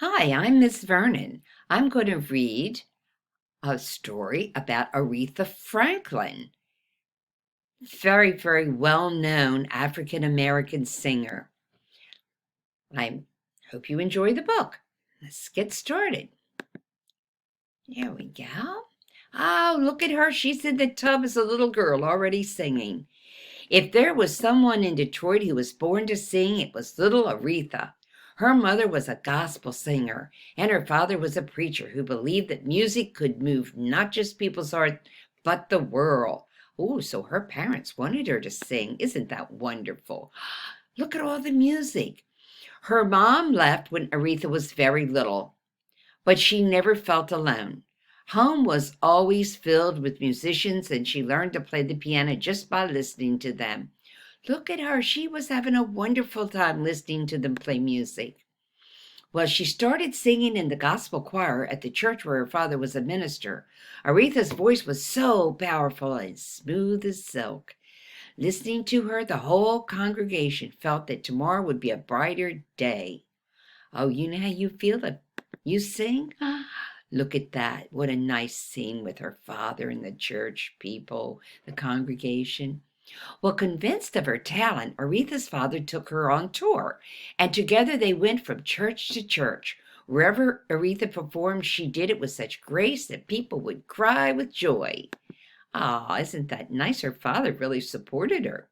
Hi, I'm Miss Vernon. I'm going to read a story about Aretha Franklin, very well-known African American singer. I hope you enjoy the book. Let's get started. There we go. Oh, look at her. She's in the tub as a little girl already singing. If there was someone in Detroit who was born to sing, it was little Aretha. Her mother was a gospel singer, and her father was a preacher who believed that music could move not just people's hearts, but the world. Oh, so her parents wanted her to sing. Isn't that wonderful? Look at all the music. Her mom left when Aretha was very little, but she never felt alone. Home was always filled with musicians, and she learned to play the piano just by listening to them. Look at her. She was having a wonderful time listening to them play music. Well, she started singing in the gospel choir at the church where her father was a minister. Aretha's voice was so powerful and smooth as silk. Listening to her, the whole congregation felt that tomorrow would be a brighter day. Oh, you know how you feel if you sing? Look at that. What a nice scene with her father and the church people, the congregation. Well, convinced of her talent, Aretha's father took her on tour, and together they went from church to church. Wherever Aretha performed, she did it with such grace that people would cry with joy. Ah, isn't that nice? Her father really supported her.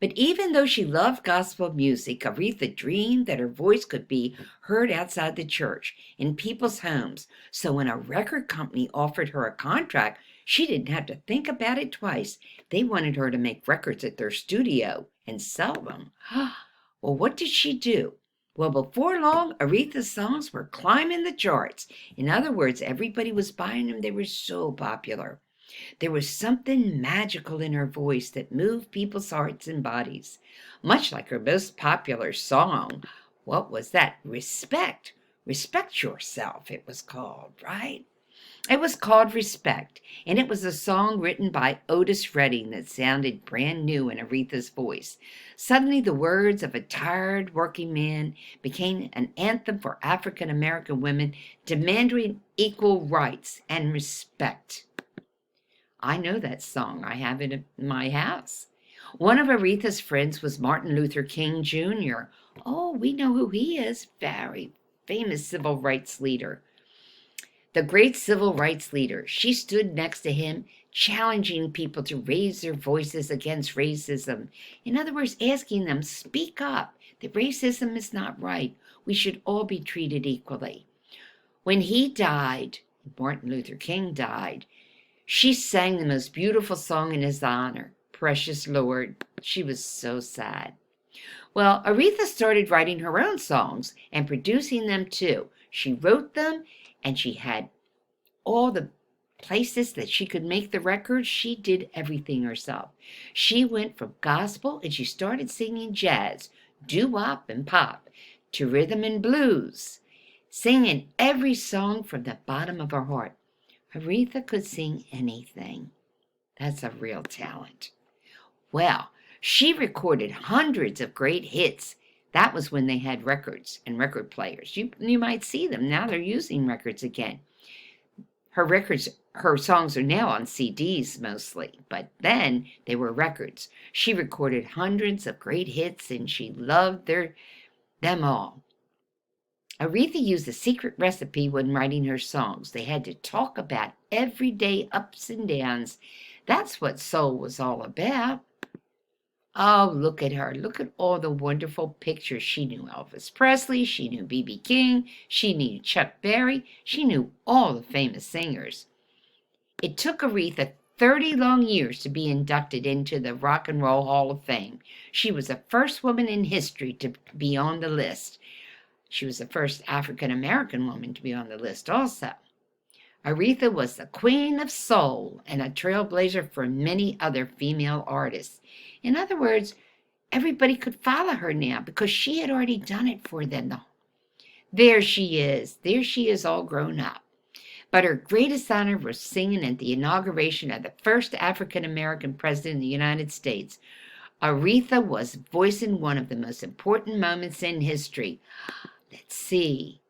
But even though she loved gospel music, Aretha dreamed that her voice could be heard outside the church, in people's homes. So when a record company offered her a contract, she didn't have to think about it twice. They wanted her to make records at their studio and sell them. Well, what did she do? Well, before long, Aretha's songs were climbing the charts. In other words, everybody was buying them. They were so popular. There was something magical in her voice that moved people's hearts and bodies, much like her most popular song. What was that? Respect. Respect Yourself, it was called, right? It was called Respect, and it was a song written by Otis Redding that sounded brand new in Aretha's voice. Suddenly, the words of a tired working man became an anthem for African American women demanding equal rights and respect. I know that song. I have it in my house. One of Aretha's friends was Martin Luther King Jr. Oh, we know who he is. Very famous civil rights leader. The great civil rights leader. She stood next to him, challenging people to raise their voices against racism. In other words, asking them, speak up, that racism is not right. We should all be treated equally. When he died, Martin Luther King died, she sang the most beautiful song in his honor, Precious Lord. She was so sad. Well, Aretha started writing her own songs and producing them too. She wrote them, and she had all the places that she could make the records. She did everything herself. She went from gospel and she started singing jazz, doo-wop and pop, to rhythm and blues, singing every song from the bottom of her heart. Aretha could sing anything. That's a real talent. Well, she recorded hundreds of great hits. That was when they had records and record players. You might see them. Now they're using records again. Her songs are now on CDs mostly, but then they were records. She recorded hundreds of great hits, and she loved them all. Aretha used a secret recipe when writing her songs. They had to talk about everyday ups and downs. That's what soul was all about. Oh, look at her. Look at all the wonderful pictures. She knew Elvis Presley. She knew B.B. King. She knew Chuck Berry. She knew all the famous singers. It took Aretha 30 long years to be inducted into the Rock and Roll Hall of Fame. She was the first woman in history to be on the list. She was the first African American woman to be on the list also. Aretha was the queen of soul and a trailblazer for many other female artists. In other words, everybody could follow her now because she had already done it for them. There she is. There she is all grown up. But her greatest honor was singing at the inauguration of the first African American president of the United States. Aretha was voicing one of the most important moments in history. Let's see.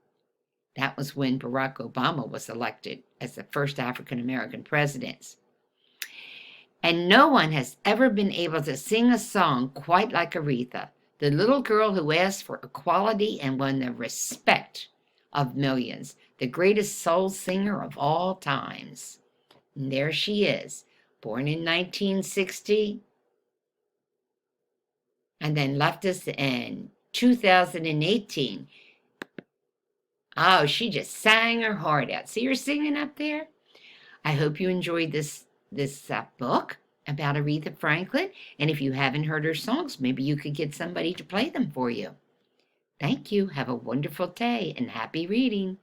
That was when Barack Obama was elected as the first African American president. And no one has ever been able to sing a song quite like Aretha, the little girl who asked for equality and won the respect of millions, the greatest soul singer of all times. And there she is, born in 1960, and then left us in 2018. Oh, she just sang her heart out. See her singing up there? I hope you enjoyed this book about Aretha Franklin. And if you haven't heard her songs, maybe you could get somebody to play them for you. Thank you. Have a wonderful day and happy reading.